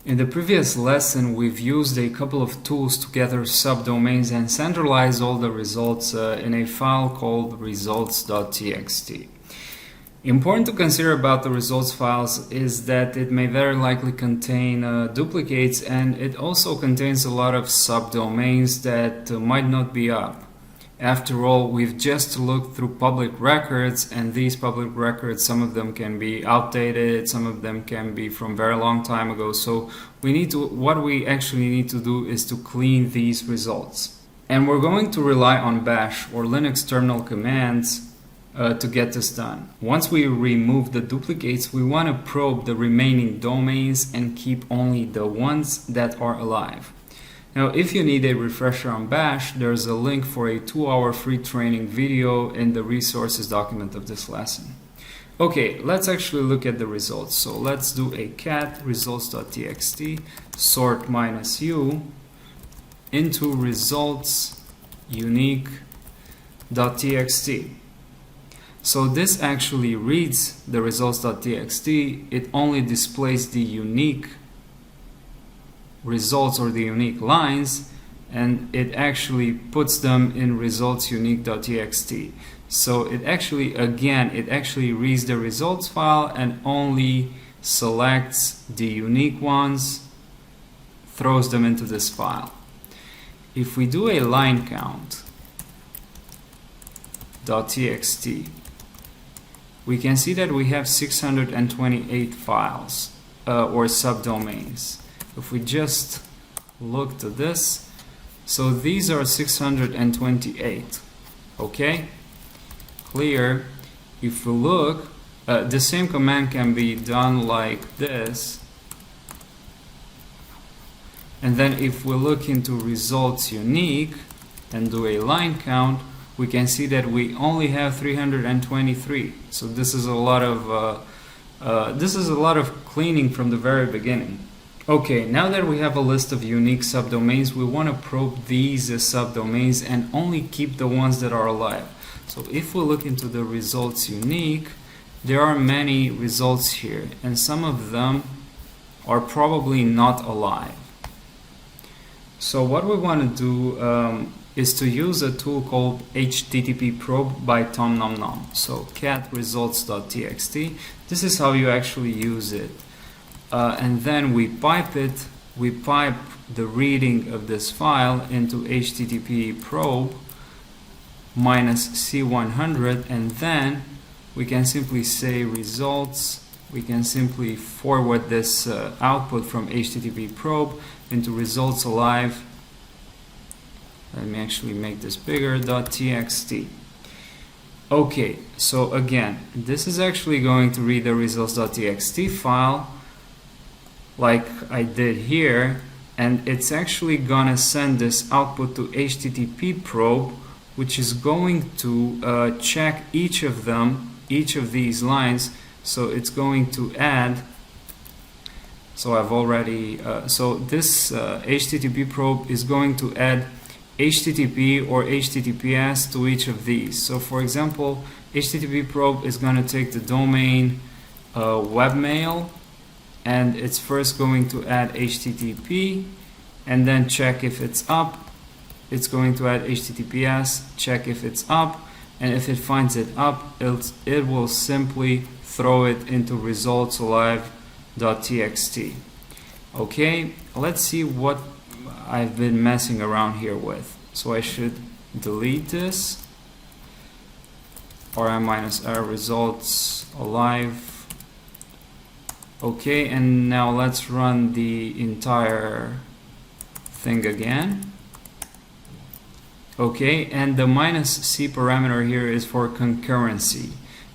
In the previous lesson, we've used a couple of tools to gather subdomains and centralize all the results in a file called results.txt. Important to consider about the results files is that it may very likely contain duplicates, and it also contains a lot of subdomains that might not be up. After all, we've just looked through public records, and these public records, some of them can be outdated, some of them can be from very long time ago. So what we actually need to do is to clean these results. And we're going to rely on bash or Linux terminal commands to get this done. Once we remove the duplicates, we want to probe the remaining domains and keep only the ones that are alive. Now, if you need a refresher on bash, there's a link for a 2-hour free training video in the resources document of this lesson. Okay, let's actually look at the results. So let's do a cat results.txt sort -u into results unique.txt. So this actually reads the results.txt. It only displays the unique results or the unique lines, and it actually puts them in results unique.txt. So it actually reads the results file and only selects the unique ones, throws them into this file. If we do a line count .txt, we can see that we have 628 files or subdomains. If we just look to this, so these are 628. Okay, clear. If we look, the same command can be done like this, and then if we look into results unique and do a line count, we can see that we only have 323. So this is a lot of cleaning from the very beginning. Okay, now that we have a list of unique subdomains, we want to probe these subdomains and only keep the ones that are alive. So if we look into the results unique, there are many results here, and some of them are probably not alive. So what we want to do is to use a tool called http probe by tomnomnom. So cat results.txt. This is how you actually use it. And then we pipe the reading of this file into http probe -c100, and then we can simply say results. We can simply forward this output from http probe into results alive. Let me actually make this bigger, .txt. Okay, so again, this is actually going to read the results.txt file like I did here, and it's actually gonna send this output to http probe, which is going to check each of these lines. So it's going to add, so I've already so this http probe is going to add http or https to each of these. So for example, http probe is going to take the domain webmail, and it's first going to add HTTP and then check if it's up. It's going to add HTTPS, check if it's up, and if it finds it up, it will simply throw it into resultsalive.txt. Okay, let's see what I've been messing around here with. So I should delete this, -r results alive. Okay, and now let's run the entire thing again. Okay, and the -c parameter here is for concurrency.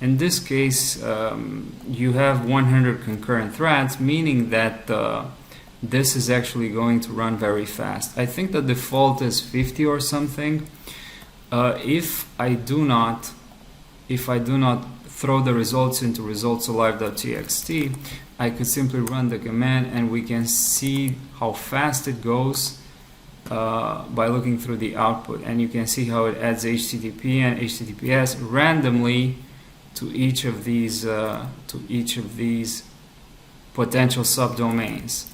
In this case, you have 100 concurrent threads, meaning that this is actually going to run very fast. I think the default is 50 or something. If I do not throw the results into resultsalive.txt, I could simply run the command, and we can see how fast it goes by looking through the output, and you can see how it adds HTTP and HTTPS randomly to each of these potential subdomains.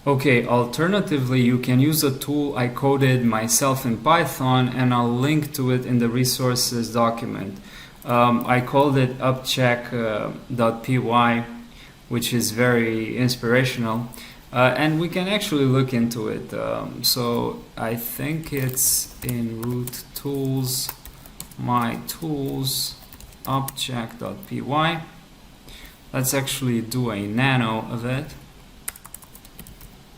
Okay, alternatively, you can use a tool I coded myself in Python, and I'll link to it in the resources document. I called it upcheck.py, which is very inspirational, and we can actually look into it. So I think it's in root tools, my tools, upcheck.py. Let's actually do a nano of it.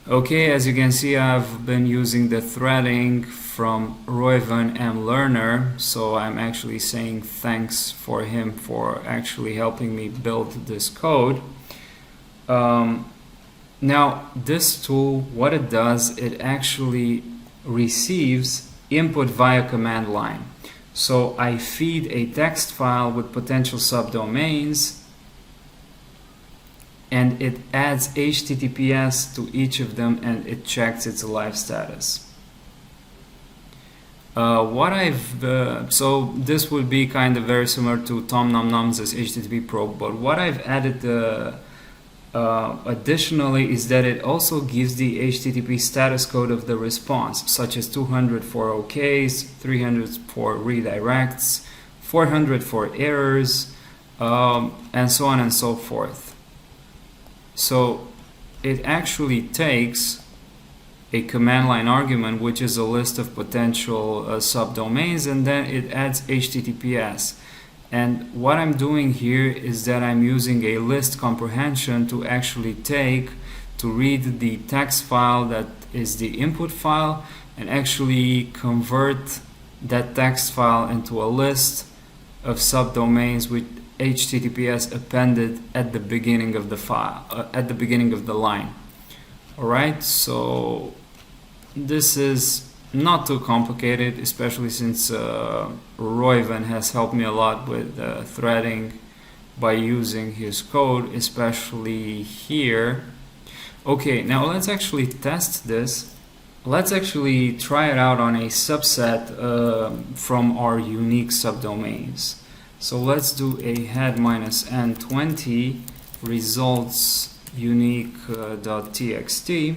Okay, as you can see, I've been using the threading from Recon mLearner, so I'm actually saying thanks for him for actually helping me build this code. Now, this tool, what it does, it actually receives input via command line. So I feed a text file with potential subdomains, and it adds HTTPS to each of them, and it checks its live status. So this would be kind of very similar to Tom Nom Nom's HTTP probe, but what I've added additionally is that it also gives the HTTP status code of the response, such as 200 for OKs, 300 for redirects, 400 for errors, and so on and so forth. So it actually takes a command line argument, which is a list of potential subdomains, and then it adds HTTPS. And what I'm doing here is that I'm using a list comprehension to actually read the text file that is the input file and actually convert that text file into a list of subdomains with HTTPS appended at the beginning of the file, at the beginning of the line. Alright, so this is not too complicated, especially since Recon has helped me a lot with threading by using his code, especially here. Okay, now let's actually test this. Let's actually try it out on a subset from our unique subdomains. So let's do a head -n20 results unique.txt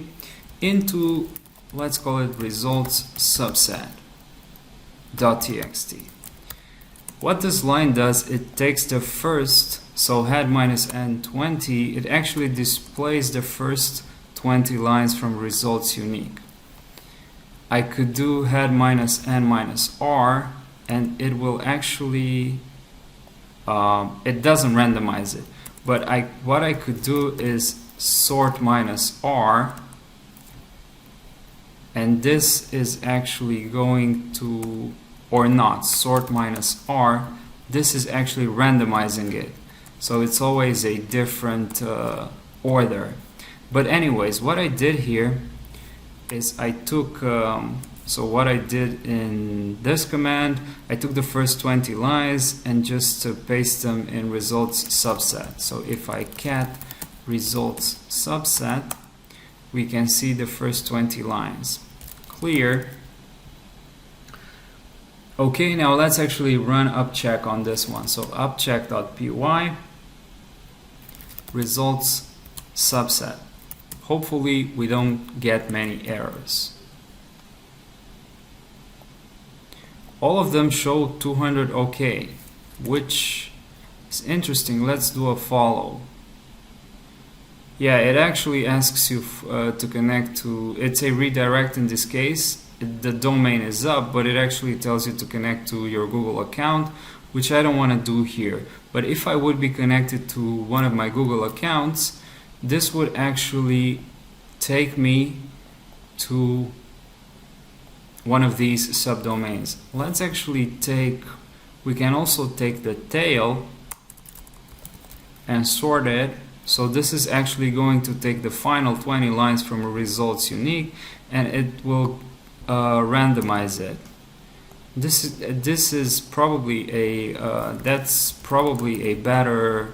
into, let's call it results subset.txt. What this line does, it takes the first, so head -n20, it actually displays the first 20 lines from results unique. I could do head -n-r, and it will actually it doesn't randomize it, but what I could do is sort -r, and this is actually going to, or not, sort -r, this is actually randomizing it, so it's always a different order. But anyways, what I did here is I took so what I did in this command, I took the first 20 lines and just paste them in results subset. So if I cat results subset, we can see the first 20 lines. Clear. Okay, now let's actually run upcheck on this one. So upcheck.py results subset. Hopefully we don't get many errors. All of them show 200 OK, which is interesting. Let's do a follow. Yeah, it actually asks you to connect to, it's a redirect in this case. The domain is up, but it actually tells you to connect to your Google account, which I don't want to do here. But if I would be connected to one of my Google accounts, this would actually take me to one of these subdomains. Let's actually we can also take the tail and sort it. So this is actually going to take the final 20 lines from a results unique, and it will randomize it. This is probably that's probably a better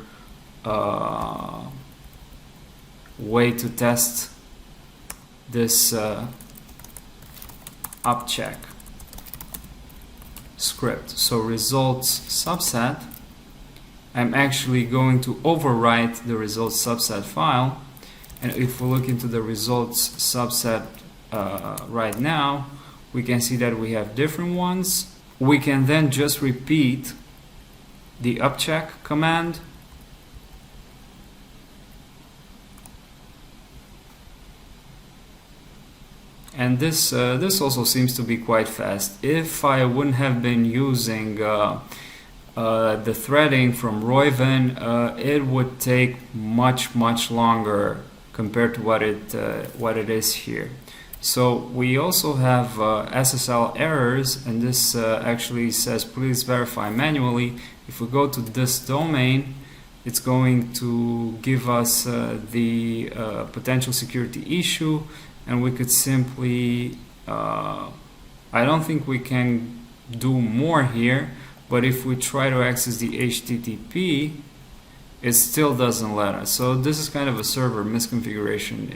way to test this upcheck script. So results subset, I'm actually going to overwrite the results subset file, And if we look into the results subset right now, we can see that we have different ones. We can then just repeat the upcheck command. And this also seems to be quite fast. If I wouldn't have been using the threading from Recon, it would take much longer compared to what it is here. So we also have SSL errors, and this actually says please verify manually. If we go to this domain, it's going to give us the potential security issue, and we could simply I don't think we can do more here, but if we try to access the HTTP, it still doesn't let us. So this is kind of a server misconfiguration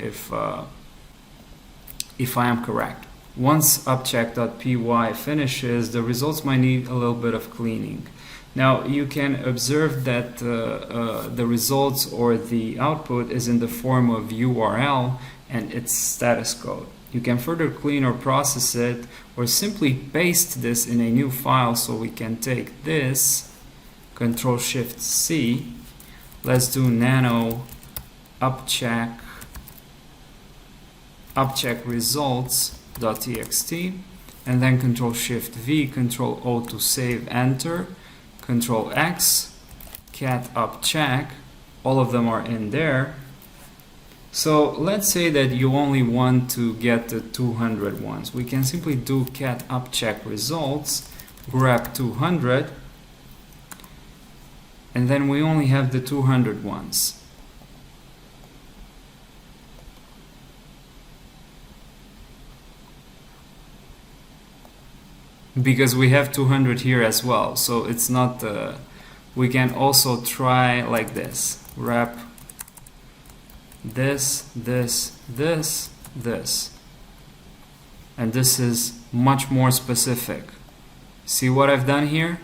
if I am correct. Once upcheck.py finishes, the results might need a little bit of cleaning. Now you can observe that the results or the output is in the form of URL and its status code. You can further clean or process it, or simply paste this in a new file. So we can take this, Ctrl-Shift-C, let's do nano upcheck results.txt, and then Ctrl-Shift-V, Ctrl-O to save, enter, Ctrl-X, cat upcheck, all of them are in there. So let's say that you only want to get the 200 ones. We can simply do cat upcheck results, grab 200, and then we only have the 200 ones. Because we have 200 here as well, so it's not we can also try like this, wrap this, and this is much more specific. See what I've done here?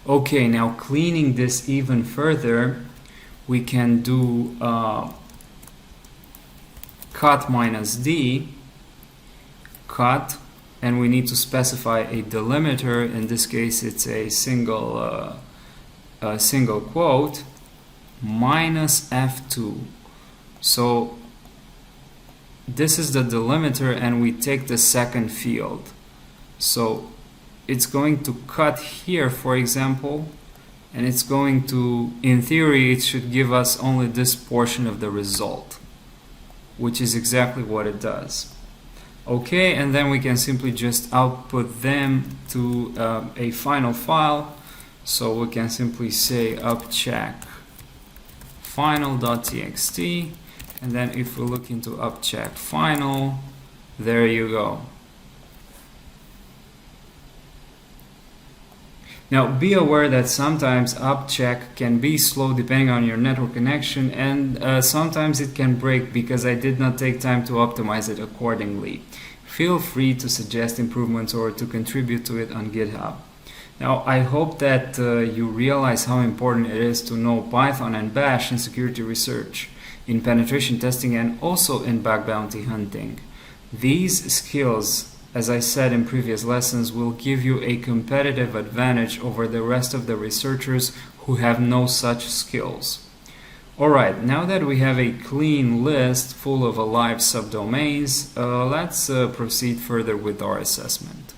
Okay, now cleaning this even further, we can do cut -d, cut, and we need to specify a delimiter. In this case, it's a single quote, -f2. So this is the delimiter, and we take the second field. So it's going to cut here, for example, and it's going to, in theory, it should give us only this portion of the result, which is exactly what it does. Okay, and then we can simply just output them to a final file. So we can simply say upcheck final.txt, and then if we look into upcheck final, there you go. Now be aware that sometimes upcheck can be slow depending on your network connection, and sometimes it can break because I did not take time to optimize it accordingly. Feel free to suggest improvements or to contribute to it on GitHub. Now I hope that you realize how important it is to know Python and Bash in security research, in penetration testing, and also in bug bounty hunting. These skills, as I said in previous lessons, will give you a competitive advantage over the rest of the researchers who have no such skills. Alright, now that we have a clean list full of alive subdomains, let's proceed further with our assessment.